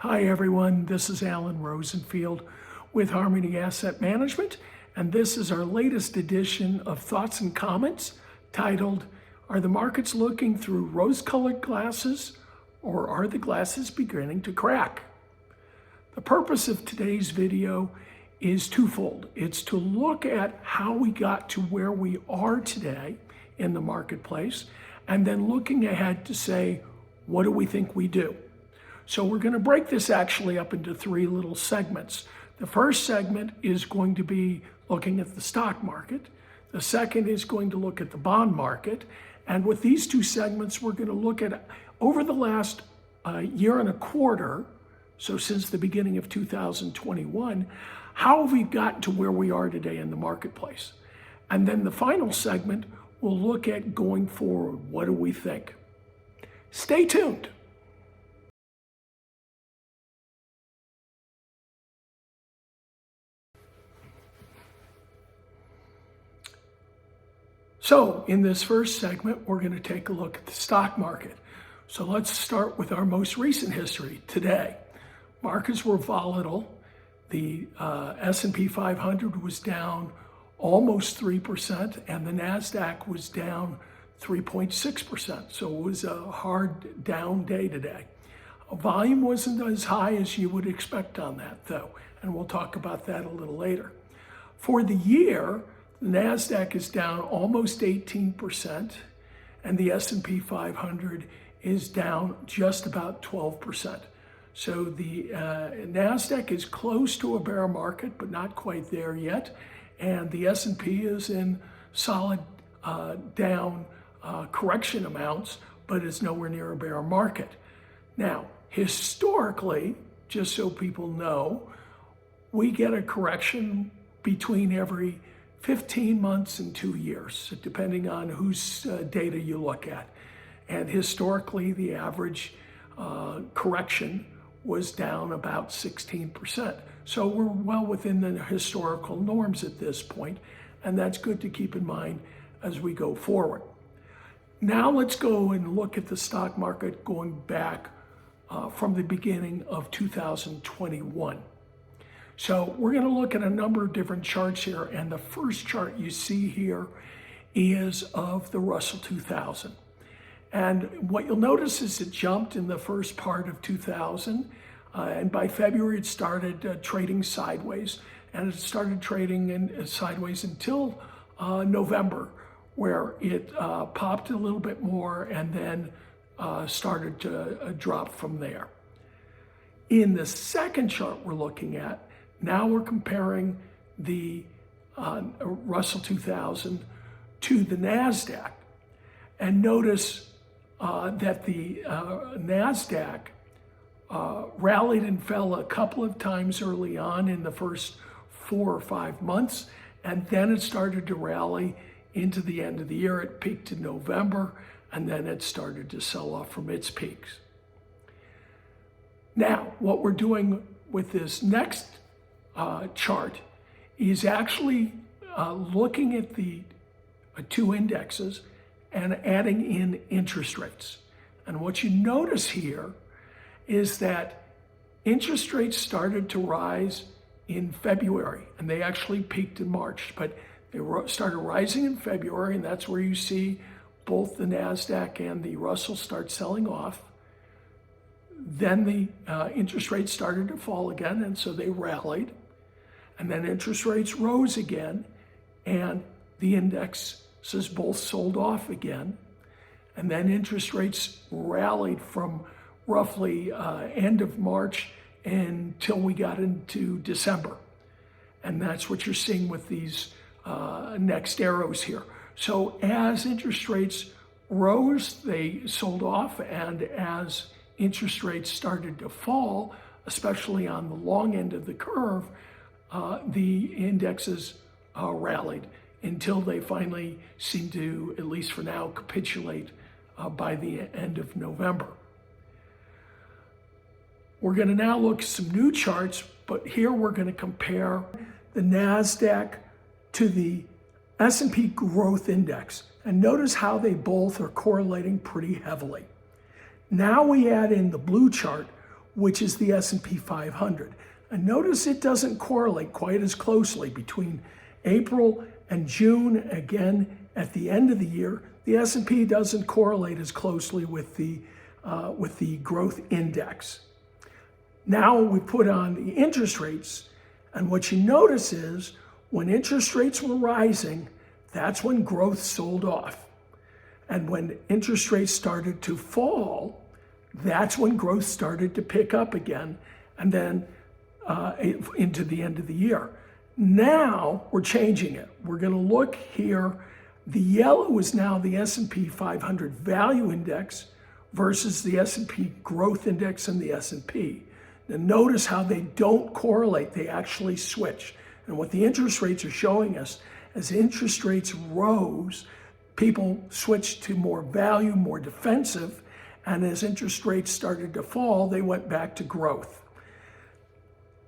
Hi everyone, this is Alan Rosenfield with Harmony Asset Management, and this is our latest edition of Thoughts and Comments titled, Are the Markets Looking Through Rose-Colored Glasses, or Are the Glasses Beginning to Crack? The purpose of today's video is twofold. It's to look at how we got to where we are today in the marketplace, and then looking ahead to say, what do we think we do? So we're going to break this actually up into three little segments. The first segment is going to be looking at the stock market. The second is going to look at the bond market. And with these two segments, we're going to look at over the last year and a quarter, so since the beginning of 2021, how have we gotten to where we are today in the marketplace? And then the final segment, we'll look at going forward. What do we think? Stay tuned. So in this first segment, we're going to take a look at the stock market. So let's start with our most recent history today. Markets were volatile. The S&P 500 was down almost 3%, and the NASDAQ was down 3.6%. So it was a hard down day today. Volume wasn't as high as you would expect on that, though, and we'll talk about that a little later. For the year, the NASDAQ is down almost 18%, and the S&P 500 is down just about 12%. So the NASDAQ is close to a bear market, but not quite there yet, and the S&P is in solid down correction amounts, but is nowhere near a bear market. Now, historically, just so people know, we get a correction between every 15 months and 2 years, depending on whose data you look at. And historically, the average correction was down about 16%. So we're well within the historical norms at this point, and that's good to keep in mind as we go forward. Now let's go and look at the stock market going back from the beginning of 2021. So we're going to look at a number of different charts here, and the first chart you see here is of the Russell 2000. And what you'll notice is it jumped in the first part of 2000, and by February it started trading sideways, and it started trading sideways until November, where it popped a little bit more and then started to drop from there. In the second chart we're looking at, now we're comparing the Russell 2000 to the NASDAQ. And notice that the NASDAQ rallied and fell a couple of times early on in the first 4 or 5 months, and then it started to rally into the end of the year. It peaked in November, and then it started to sell off from its peaks. Now, what we're doing with this next chart is actually looking at the two indexes and adding in interest rates. And what you notice here is that interest rates started to rise in February, and they actually peaked in March, but they started rising in February, and that's where you see both the NASDAQ and the Russell start selling off. Then the interest rates started to fall again, and so they rallied. And then interest rates rose again, and the indexes both sold off again. And then interest rates rallied from roughly end of March until we got into December. And that's what you're seeing with these next arrows here. So as interest rates rose, they sold off, and as interest rates started to fall, especially on the long end of the curve, the indexes rallied until they finally seemed to, at least for now, capitulate by the end of November. We're going to now look at some new charts, but here we're going to compare the NASDAQ to the S&P Growth Index. And notice how they both are correlating pretty heavily. Now we add in the blue chart, which is the S&P 500. And notice it doesn't correlate quite as closely between April and June. Again, at the end of the year, the S&P doesn't correlate as closely with the growth index. Now we put on the interest rates, and what you notice is when interest rates were rising, that's when growth sold off. And when interest rates started to fall, that's when growth started to pick up again, and then into the end of the year. Now we're changing it. We're going to look here. The yellow is now the S&P 500 value index versus the S&P growth index and the S&P. Now notice how they don't correlate. They actually switch. And what the interest rates are showing us, as interest rates rose, people switched to more value, more defensive, and as interest rates started to fall, they went back to growth.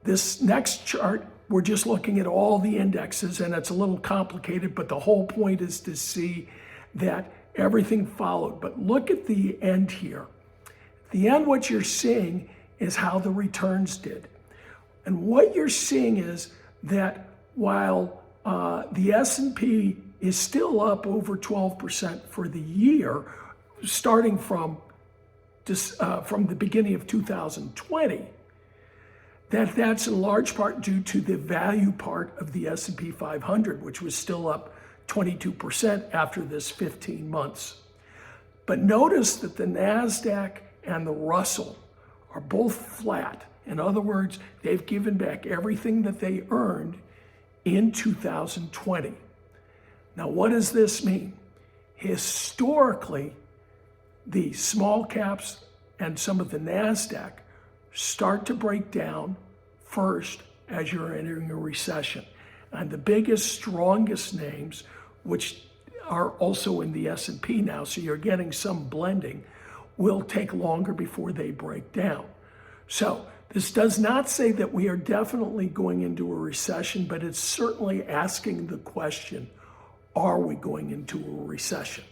This next chart, we're just looking at all the indexes, and it's a little complicated, but the whole point is to see that everything followed. But look at the end here. At the end, what you're seeing is how the returns did. And what you're seeing is that while the S&P is still up over 12% for the year, starting from the beginning of 2020, that's in large part due to the value part of the S&P 500, which was still up 22% after this 15 months. But notice that the NASDAQ and the Russell are both flat. In other words, they've given back everything that they earned in 2020. Now, what does this mean? Historically, the small caps and some of the NASDAQ start to break down first as you're entering a recession. And the biggest, strongest names, which are also in the S&P now, so you're getting some blending, will take longer before they break down. So this does not say that we are definitely going into a recession, but it's certainly asking the question, are we going into a recession?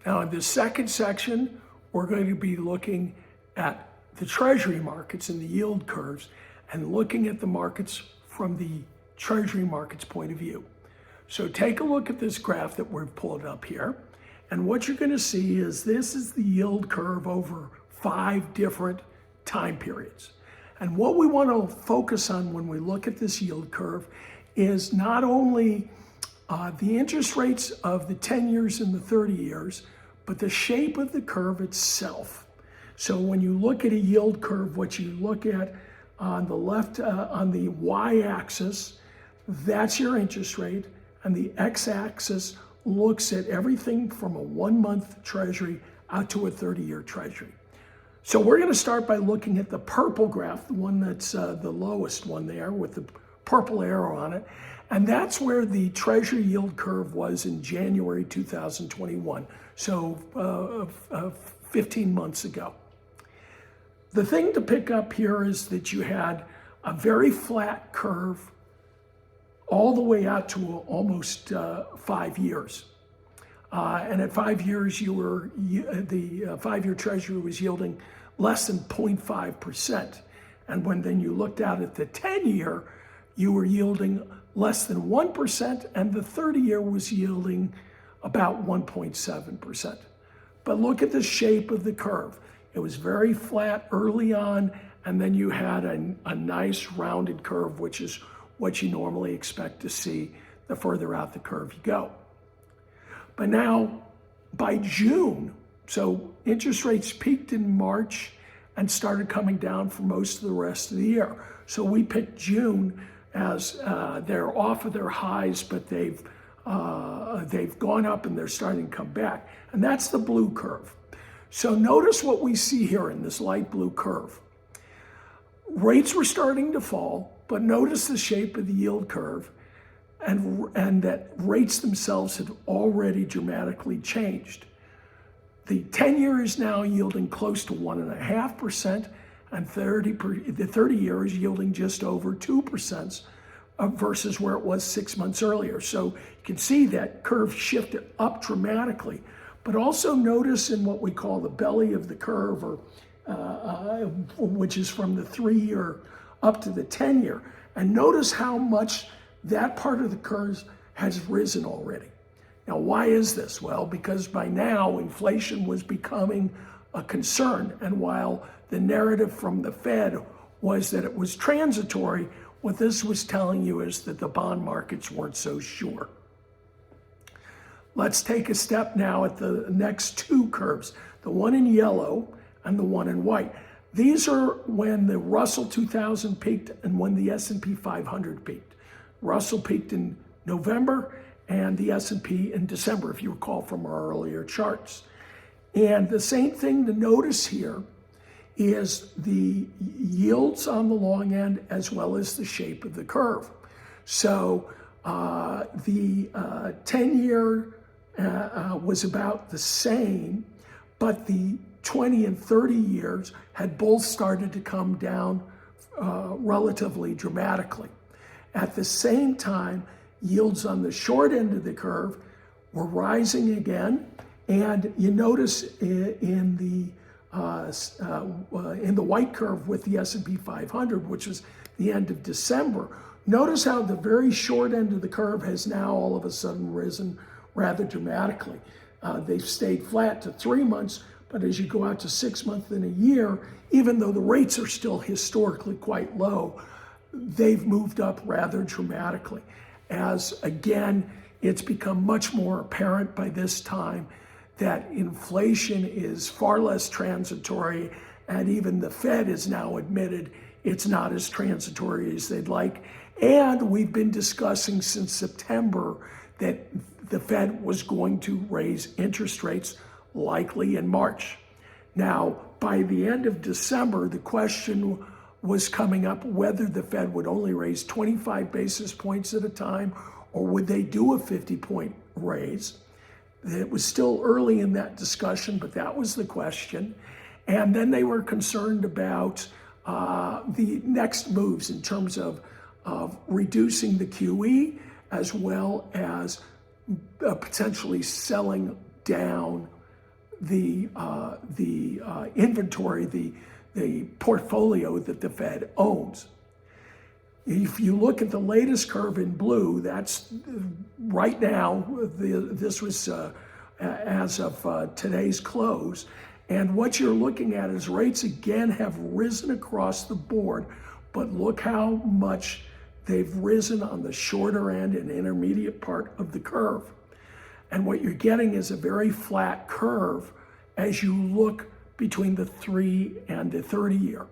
Now, in the second section, we're going to be looking at the treasury markets and the yield curves and looking at the markets from the treasury markets point of view. So take a look at this graph that we've pulled up here. And what you're going to see is this is the yield curve over 5 different time periods. And what we want to focus on when we look at this yield curve is not only the interest rates of the 10 years and the 30 years, but the shape of the curve itself. So when you look at a yield curve, what you look at on the left, on the y-axis, that's your interest rate, and the x-axis looks at everything from a 1-month treasury out to a 30-year treasury. So we're going to start by looking at the purple graph, the one that's the lowest one there with the purple arrow on it. And that's where the treasury yield curve was in January 2021, so 15 months ago. The thing to pick up here is that you had a very flat curve all the way out to almost 5 years. And at 5 years, the 5-year treasury was yielding less than 0.5%. And when then you looked out at the 10-year, you were yielding less than 1%, and the 30-year was yielding about 1.7%. But look at the shape of the curve. It was very flat early on, and then you had a nice rounded curve, which is what you normally expect to see the further out the curve you go. But now, by June, so interest rates peaked in March and started coming down for most of the rest of the year. So we picked June as they're off of their highs, but they've gone up and they're starting to come back. And that's the blue curve. So notice what we see here in this light blue curve. Rates were starting to fall, but notice the shape of the yield curve and that rates themselves have already dramatically changed. The 10-year is now yielding close to 1.5%, and the 30-year is yielding just over 2%, versus where it was 6 months earlier. So you can see that curve shifted up dramatically. But also notice in what we call the belly of the curve, or which is from the 3-year up to the 10-year. And notice how much that part of the curve has risen already. Now, why is this? Well, because by now inflation was becoming a concern. And while the narrative from the Fed was that it was transitory, what this was telling you is that the bond markets weren't so sure. Let's take a step now at the next two curves, the one in yellow and the one in white. These are when the Russell 2000 peaked and when the S&P 500 peaked. Russell peaked in November and the S&P in December, if you recall from our earlier charts. And the same thing to notice here is the yields on the long end as well as the shape of the curve. So the 10-year was about the same, but the 20 and 30 years had both started to come down relatively dramatically. At the same time, yields on the short end of the curve were rising again, and you notice in the white curve with the S&P 500, which was the end of December, notice how the very short end of the curve has now all of a sudden risen rather dramatically. They've stayed flat to 3 months, but as you go out to 6 months and a year, even though the rates are still historically quite low, they've moved up rather dramatically. As again, it's become much more apparent by this time that inflation is far less transitory, and even the Fed has now admitted it's not as transitory as they'd like. And we've been discussing since September that the Fed was going to raise interest rates likely in March. Now, by the end of December, the question was coming up whether the Fed would only raise 25 basis points at a time, or would they do a 50-point raise? It was still early in that discussion, but that was the question. And then they were concerned about the next moves in terms of reducing the QE, as well as potentially selling down the inventory, the portfolio that the Fed owns. If you look at the latest curve in blue, that's right now, this was as of today's close. And what you're looking at is rates again have risen across the board, but look how much they've risen on the shorter end and intermediate part of the curve. And what you're getting is a very flat curve as you look between the 3 and the 30 year.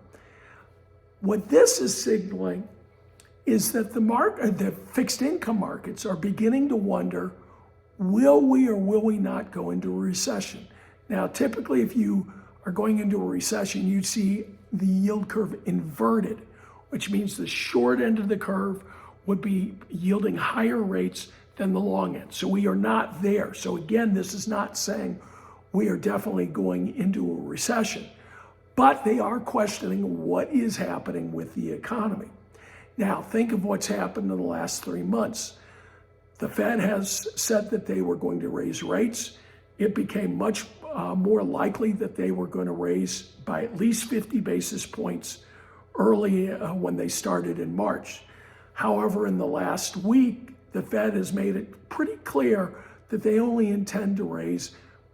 What this is signaling is that the fixed income markets are beginning to wonder, will we or will we not go into a recession? Now, typically, if you are going into a recession, you'd see the yield curve inverted, which means the short end of the curve would be yielding higher rates than the long end. So we are not there. So again, this is not saying we are definitely going into a recession, but they are questioning what is happening with the economy. Now, think of what's happened in the last 3 months. The Fed has said that they were going to raise rates. It became much more likely that they were going to raise by at least 50 basis points early when they started in March. However, in the last week, the Fed has made it pretty clear that they only intend to raise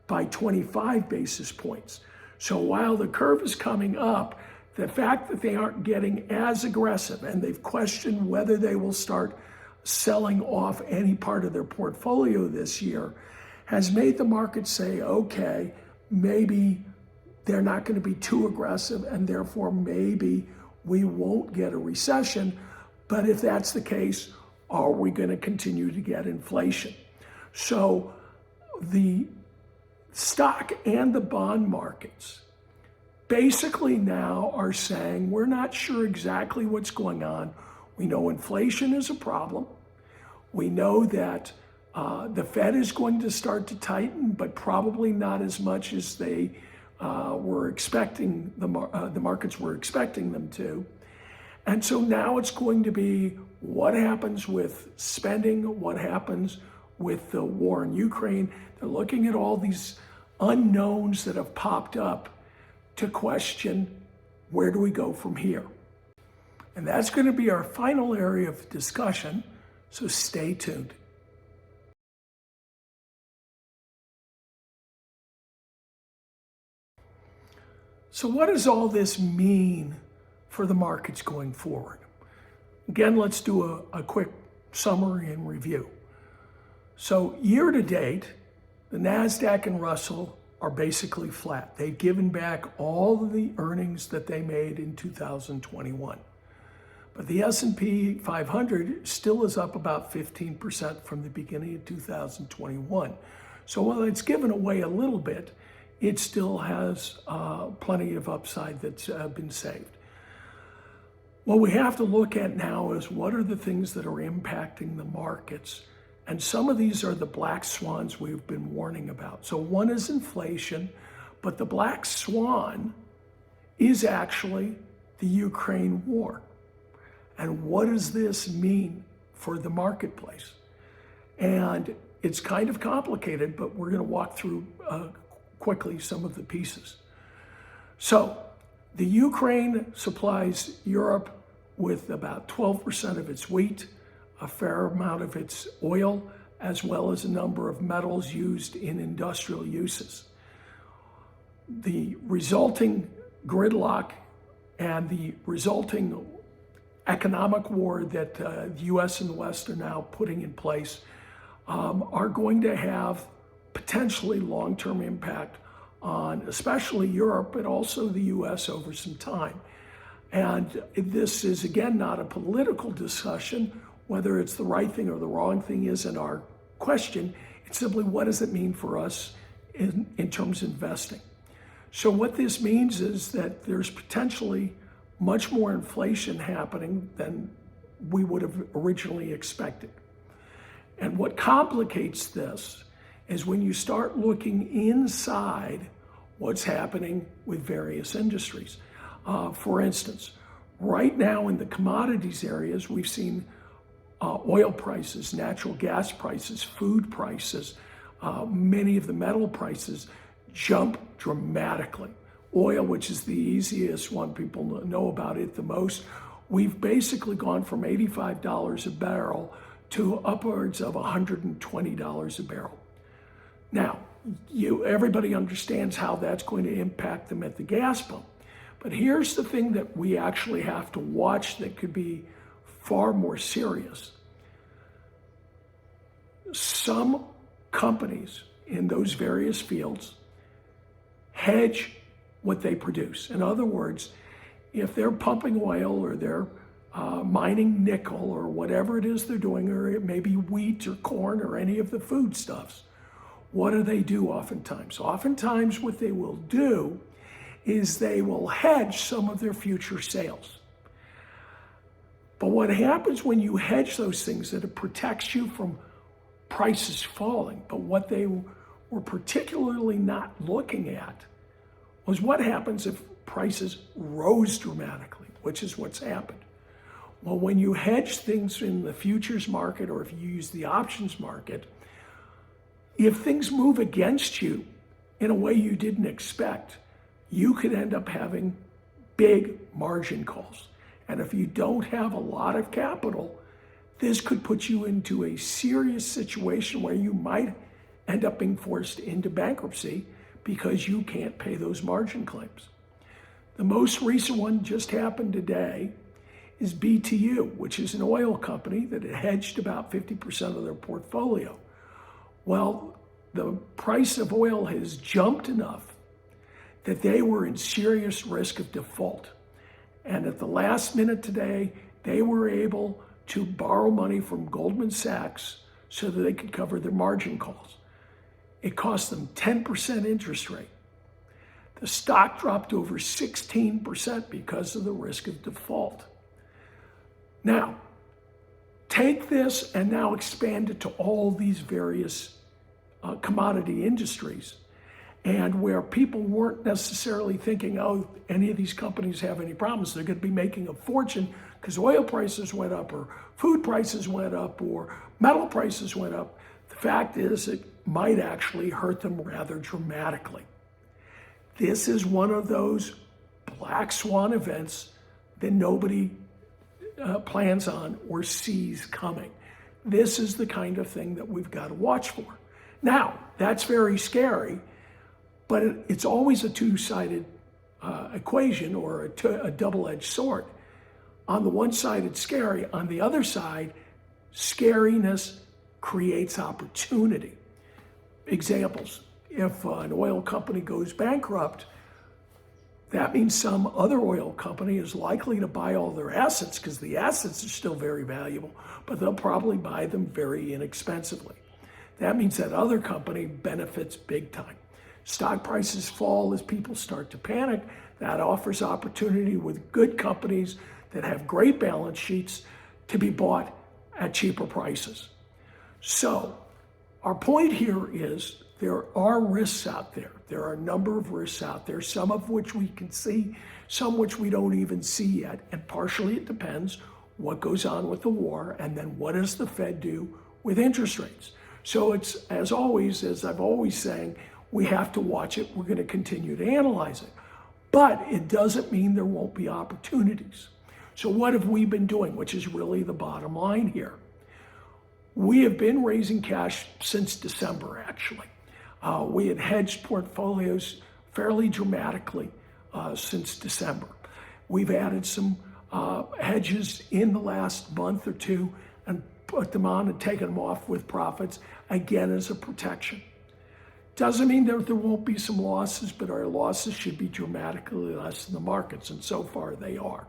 by 25 basis points. So while the curve is coming up, the fact that they aren't getting as aggressive, and they've questioned whether they will start selling off any part of their portfolio this year, has made the market say, okay, maybe they're not going to be too aggressive, and therefore maybe we won't get a recession. But if that's the case, are we going to continue to get inflation? So the stock and the bond markets basically now are saying, we're not sure exactly what's going on. We know inflation is a problem. We know that the Fed is going to start to tighten, but probably not as much as they were expecting, the markets were expecting them to. And so now it's going to be what happens with spending, what happens with the war in Ukraine. They're looking at all these unknowns that have popped up to question, where do we go from here? And that's going to be our final area of discussion, so stay tuned. So what does all this mean for the markets going forward? Again, let's do a quick summary and review. So year to date, the NASDAQ and Russell are basically flat. They've given back all of the earnings that they made in 2021. But the S&P 500 still is up about 15% from the beginning of 2021. So while it's given away a little bit, it still has plenty of upside that's been saved. What we have to look at now is what are the things that are impacting the markets. And some of these are the black swans we've been warning about. So one is inflation, but the black swan is actually the Ukraine war. And what does this mean for the marketplace? And it's kind of complicated, but we're going to walk through quickly some of the pieces. So the Ukraine supplies Europe with about 12% of its wheat, a fair amount of its oil, as well as a number of metals used in industrial uses. The resulting gridlock and the resulting economic war that the US and the West are now putting in place are going to have potentially long-term impact on especially Europe, but also the US over some time. And this is, again, not a political discussion. Whether it's the right thing or the wrong thing isn't our question. It's simply, what does it mean for us in terms of investing? So what this means is that there's potentially much more inflation happening than we would have originally expected. And what complicates this is when you start looking inside what's happening with various industries. For instance, right now in the commodities areas, we've seen oil prices, natural gas prices, food prices, many of the metal prices jump dramatically. Oil, which is the easiest one, people know about it the most, we've basically gone from $85 a barrel to upwards of $120 a barrel. Now, everybody understands how that's going to impact them at the gas pump. But here's the thing that we actually have to watch that could be far more serious. Some companies in those various fields hedge what they produce. In other words, if they're pumping oil or they're mining nickel or whatever it is they're doing, or it may be wheat or corn or any of the foodstuffs, what do oftentimes? Oftentimes what they will do is they will hedge some of their future sales. But what happens when you hedge those things, that it protects you from prices falling. But what they were particularly not looking at was what happens if prices rose dramatically, which is what's happened. Well, when you hedge things in the futures market, or if you use the options market, if things move against you in a way you didn't expect, you could end up having big margin calls. And if you don't have a lot of capital, this could put you into a serious situation where you might end up being forced into bankruptcy because you can't pay those margin claims. The most recent one just happened today is BTU, which is an oil company that had hedged about 50% of their portfolio. Well, the price of oil has jumped enough that they were in serious risk of default. And at the last minute today, they were able to borrow money from Goldman Sachs so that they could cover their margin calls. It cost them 10% interest rate. The stock dropped over 16% because of the risk of default. Now, take this and now expand it to all these various commodity industries, and where people weren't necessarily thinking, oh, any of these companies have any problems, they're going to be making a fortune because oil prices went up or food prices went up or metal prices went up. The fact is it might actually hurt them rather dramatically. This is one of those black swan events that nobody plans on or sees coming. This is the kind of thing that we've got to watch for. Now, that's very scary, but it's always a two-sided equation or a double-edged sword. On the one side, it's scary. On the other side, scariness creates opportunity. Examples: if an oil company goes bankrupt, that means some other oil company is likely to buy all their assets because the assets are still very valuable, but they'll probably buy them very inexpensively. That means that other company benefits big time. Stock prices fall as people start to panic. That offers opportunity with good companies that have great balance sheets to be bought at cheaper prices. So our point here is there are risks out there. There are a number of risks out there, some of which we can see, some which we don't even see yet. And partially it depends what goes on with the war and then what does the Fed do with interest rates. So it's, as always, as I've always saying, we have to watch it. We're going to continue to analyze it. But it doesn't mean there won't be opportunities. So what have we been doing, which is really the bottom line here? We have been raising cash since December, actually. We had hedged portfolios fairly dramatically since December. We've added some hedges in the last month or two and put them on and taken them off with profits, again as a protection. Doesn't mean that there won't be some losses, but our losses should be dramatically less than the markets, and so far they are.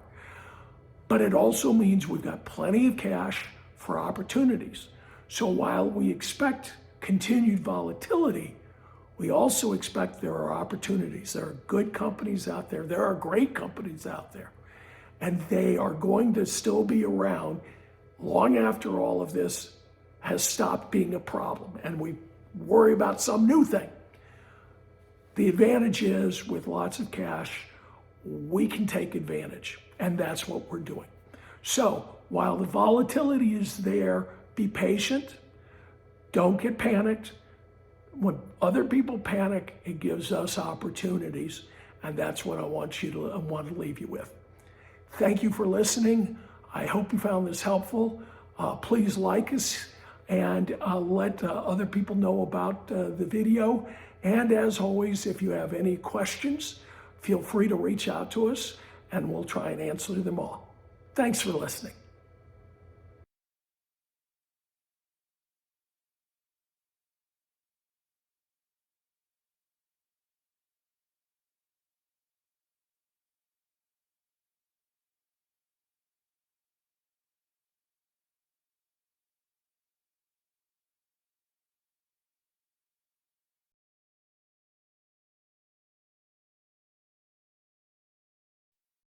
But it also means we've got plenty of cash for opportunities. So while we expect continued volatility, we also expect there are opportunities. There are good companies out there. There are great companies out there. And they are going to still be around long after all of this has stopped being a problem and we worry about some new thing. The advantage is with lots of cash, we can take advantage, and that's what we're doing. So while the volatility is there, be patient, don't get panicked. When other people panic, it gives us opportunities, and that's what I want to leave you with. Thank you for listening. I hope you found this helpful. Please like us and let other people know about the video. And as always, if you have any questions, feel free to reach out to us and we'll try and answer them all. Thanks for listening.